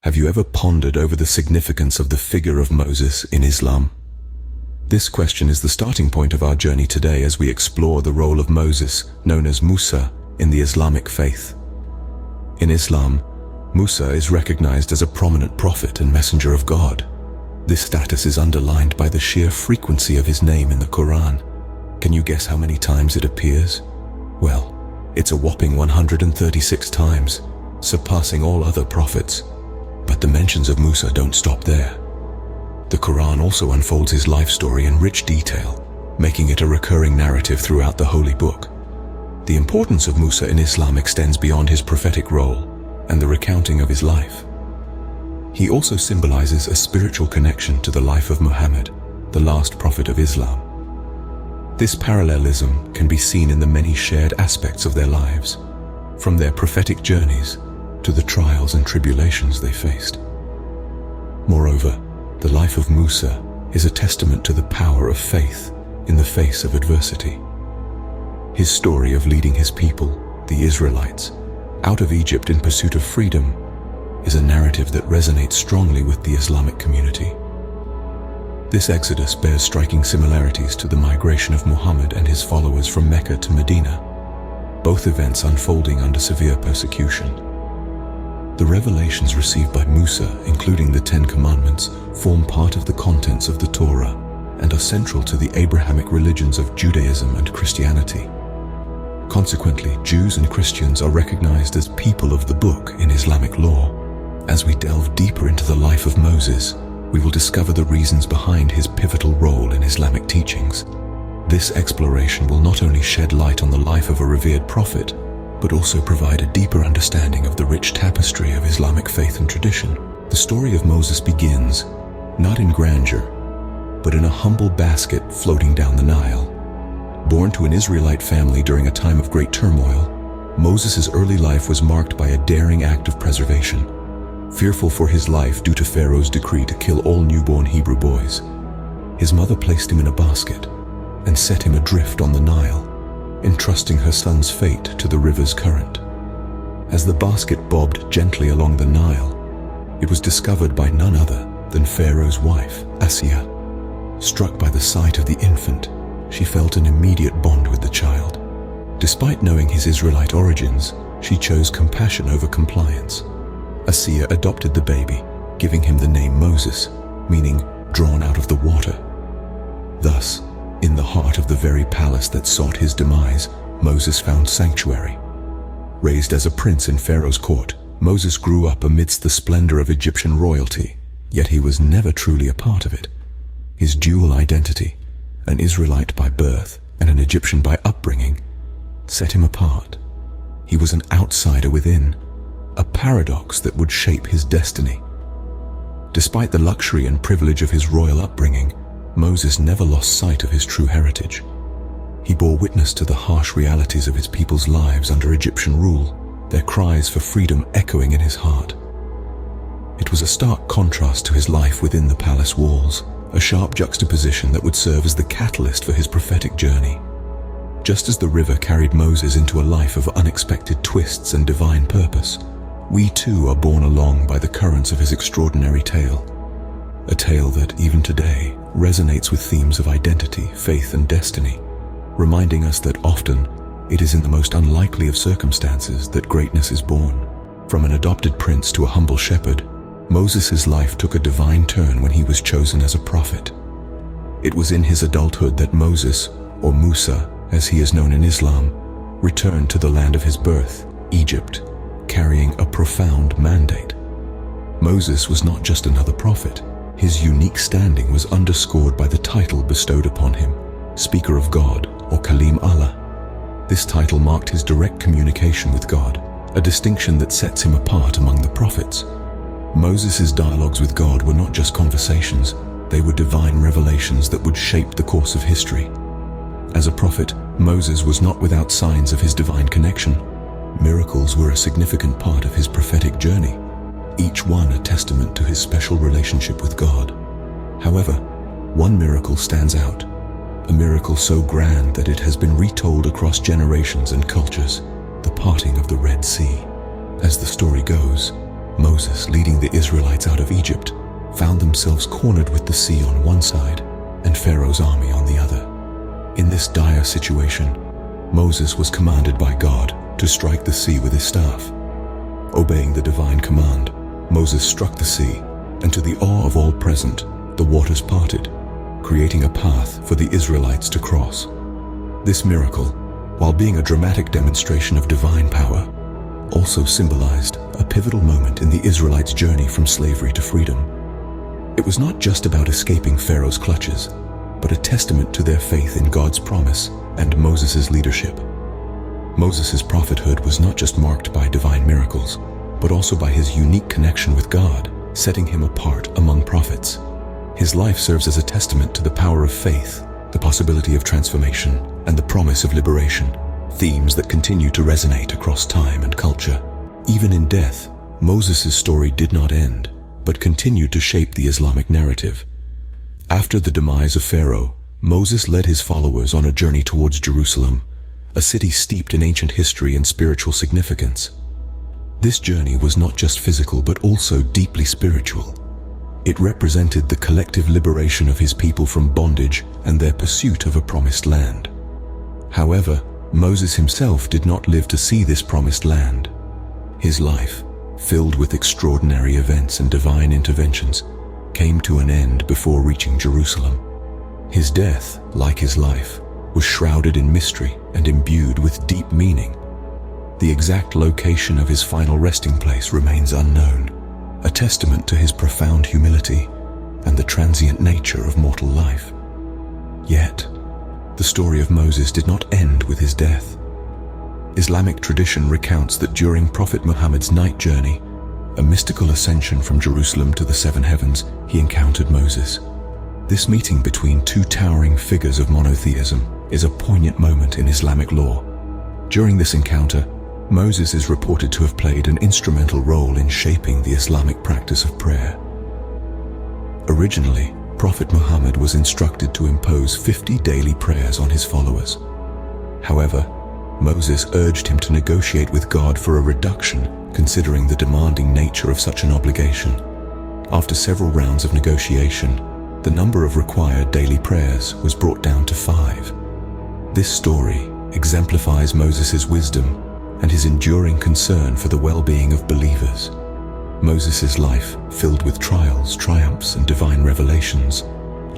Have you ever pondered over the significance of the figure of Moses in Islam? This question is the starting point of our journey today as we explore the role of Moses, known as Musa, in the Islamic faith. In Islam, Musa is recognized as a prominent prophet and messenger of God. This status is underlined by the sheer frequency of his name in the Quran. Can you guess how many times it appears? Well, it's a whopping 136 times, surpassing all other prophets. But the mentions of Musa don't stop there. The Quran also unfolds his life story in rich detail, making it a recurring narrative throughout the holy book. The importance of Musa in Islam extends beyond his prophetic role and the recounting of his life. He also symbolizes a spiritual connection to the life of Muhammad, the last prophet of Islam. This parallelism can be seen in the many shared aspects of their lives, from their prophetic journeys to the trials and tribulations they faced. Moreover, the life of Musa is a testament to the power of faith in the face of adversity. His story of leading his people, the Israelites, out of Egypt in pursuit of freedom is a narrative that resonates strongly with the Islamic community. This exodus bears striking similarities to the migration of Muhammad and his followers from Mecca to Medina, both events unfolding under severe persecution. The revelations received by Musa, including the Ten Commandments, form part of the contents of the Torah and are central to the Abrahamic religions of Judaism and Christianity. Consequently, Jews and Christians are recognized as people of the book in Islamic law. As we delve deeper into the life of Moses, we will discover the reasons behind his pivotal role in Islamic teachings. This exploration will not only shed light on the life of a revered prophet, but also provide a deeper understanding of the rich tapestry of Islamic faith and tradition. The story of Moses begins, not in grandeur, but in a humble basket floating down the Nile. Born to an Israelite family during a time of great turmoil, Moses' early life was marked by a daring act of preservation. Fearful for his life due to Pharaoh's decree to kill all newborn Hebrew boys, his mother placed him in a basket and set him adrift on the Nile, entrusting her son's fate to the river's current. As the basket bobbed gently along the Nile, it was discovered by none other than Pharaoh's wife, Asiya. Struck by the sight of the infant, she felt an immediate bond with the child. Despite knowing his Israelite origins, she chose compassion over compliance. Asiya adopted the baby, giving him the name Moses, meaning drawn out of the water. Thus, in the heart of the very palace that sought his demise, Moses found sanctuary. Raised as a prince in Pharaoh's court, Moses grew up amidst the splendor of Egyptian royalty, yet he was never truly a part of it. His dual identity, an Israelite by birth and an Egyptian by upbringing, set him apart. He was an outsider within, a paradox that would shape his destiny. Despite the luxury and privilege of his royal upbringing, Moses never lost sight of his true heritage. He bore witness to the harsh realities of his people's lives under Egyptian rule, their cries for freedom echoing in his heart. It was a stark contrast to his life within the palace walls, a sharp juxtaposition that would serve as the catalyst for his prophetic journey. Just as the river carried Moses into a life of unexpected twists and divine purpose, we too are borne along by the currents of his extraordinary tale. A tale that, even today, resonates with themes of identity, faith, and destiny, reminding us that often it is in the most unlikely of circumstances that greatness is born. From an adopted prince to a humble shepherd, Moses' life took a divine turn when he was chosen as a prophet. It was in his adulthood that Moses, or Musa, as he is known in Islam, returned to the land of his birth, Egypt, carrying a profound mandate. Moses was not just another prophet. His unique standing was underscored by the title bestowed upon him, Speaker of God, or Kalim Allah. This title marked his direct communication with God, a distinction that sets him apart among the prophets. Moses' dialogues with God were not just conversations, they were divine revelations that would shape the course of history. As a prophet, Moses was not without signs of his divine connection. Miracles were a significant part of his prophetic journey, each one a testament to his special relationship with God. However, one miracle stands out, a miracle so grand that it has been retold across generations and cultures, the parting of the Red Sea. As the story goes, Moses, leading the Israelites out of Egypt, found themselves cornered with the sea on one side and Pharaoh's army on the other. In this dire situation, Moses was commanded by God to strike the sea with his staff. Obeying the divine command, Moses struck the sea, and to the awe of all present, the waters parted, creating a path for the Israelites to cross. This miracle, while being a dramatic demonstration of divine power, also symbolized a pivotal moment in the Israelites' journey from slavery to freedom. It was not just about escaping Pharaoh's clutches, but a testament to their faith in God's promise and Moses' leadership. Moses' prophethood was not just marked by divine miracles, but also by his unique connection with God, setting him apart among prophets. His life serves as a testament to the power of faith, the possibility of transformation, and the promise of liberation, themes that continue to resonate across time and culture. Even in death, Moses' story did not end, but continued to shape the Islamic narrative. After the demise of Pharaoh, Moses led his followers on a journey towards Jerusalem, a city steeped in ancient history and spiritual significance. This journey was not just physical but also deeply spiritual. It represented the collective liberation of his people from bondage and their pursuit of a promised land. However, Moses himself did not live to see this promised land. His life, filled with extraordinary events and divine interventions, came to an end before reaching Jerusalem. His death, like his life, was shrouded in mystery and imbued with deep meaning. The exact location of his final resting place remains unknown, a testament to his profound humility and the transient nature of mortal life. Yet, the story of Moses did not end with his death. Islamic tradition recounts that during Prophet Muhammad's night journey, a mystical ascension from Jerusalem to the seven heavens, he encountered Moses. This meeting between two towering figures of monotheism is a poignant moment in Islamic lore. During this encounter, Moses is reported to have played an instrumental role in shaping the Islamic practice of prayer. Originally, Prophet Muhammad was instructed to impose 50 daily prayers on his followers. However, Moses urged him to negotiate with God for a reduction, considering the demanding nature of such an obligation. After several rounds of negotiation, the number of required daily prayers was brought down to 5. This story exemplifies Moses' wisdom and his enduring concern for the well-being of believers. Moses' life, filled with trials, triumphs, and divine revelations,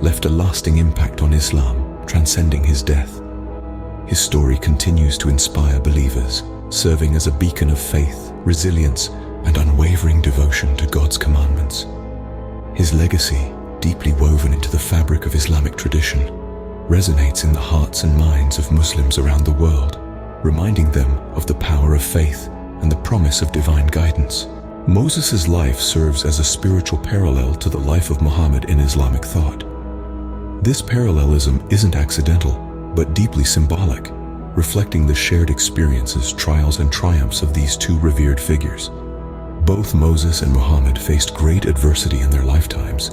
left a lasting impact on Islam, transcending his death. His story continues to inspire believers, serving as a beacon of faith, resilience, and unwavering devotion to God's commandments. His legacy, deeply woven into the fabric of Islamic tradition, resonates in the hearts and minds of Muslims around the world, reminding them of the power of faith and the promise of divine guidance. Moses' life serves as a spiritual parallel to the life of Muhammad in Islamic thought. This parallelism isn't accidental, but deeply symbolic, reflecting the shared experiences, trials, and triumphs of these two revered figures. Both Moses and Muhammad faced great adversity in their lifetimes,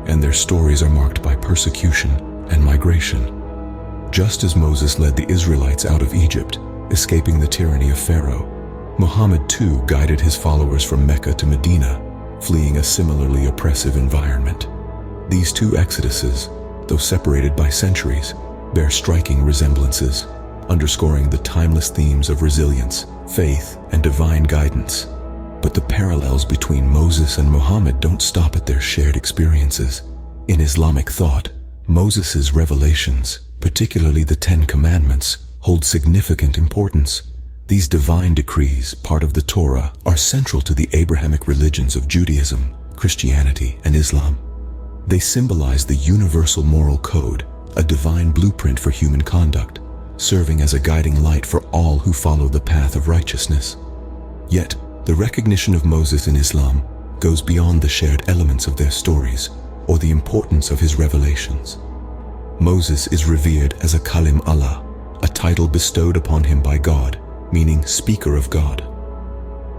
and their stories are marked by persecution and migration. Just as Moses led the Israelites out of Egypt, escaping the tyranny of Pharaoh, Muhammad too guided his followers from Mecca to Medina, fleeing a similarly oppressive environment. These two exoduses, though separated by centuries, bear striking resemblances, underscoring the timeless themes of resilience, faith, and divine guidance. But the parallels between Moses and Muhammad don't stop at their shared experiences. In Islamic thought, Moses' revelations, particularly the 10 Commandments, hold significant importance. These divine decrees, part of the Torah, are central to the Abrahamic religions of Judaism, Christianity, and Islam. They symbolize the universal moral code, a divine blueprint for human conduct, serving as a guiding light for all who follow the path of righteousness. Yet, the recognition of Moses in Islam goes beyond the shared elements of their stories or the importance of his revelations. Moses is revered as a Kalim Allah, a title bestowed upon him by God, meaning speaker of God.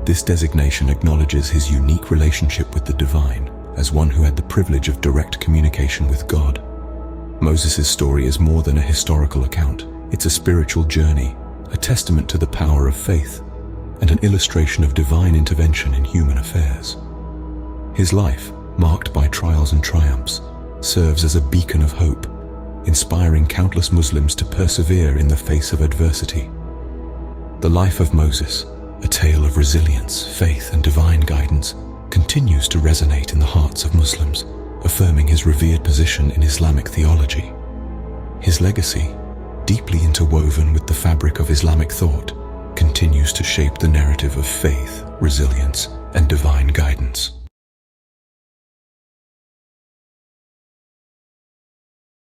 This designation acknowledges his unique relationship with the divine as one who had the privilege of direct communication with God. Moses' story is more than a historical account. It's a spiritual journey, a testament to the power of faith, and an illustration of divine intervention in human affairs. His life, marked by trials and triumphs, serves as a beacon of hope, inspiring countless Muslims to persevere in the face of adversity. The life of Moses, a tale of resilience, faith, and divine guidance, continues to resonate in the hearts of Muslims, affirming his revered position in Islamic theology. His legacy, deeply interwoven with the fabric of Islamic thought, continues to shape the narrative of faith, resilience, and divine guidance.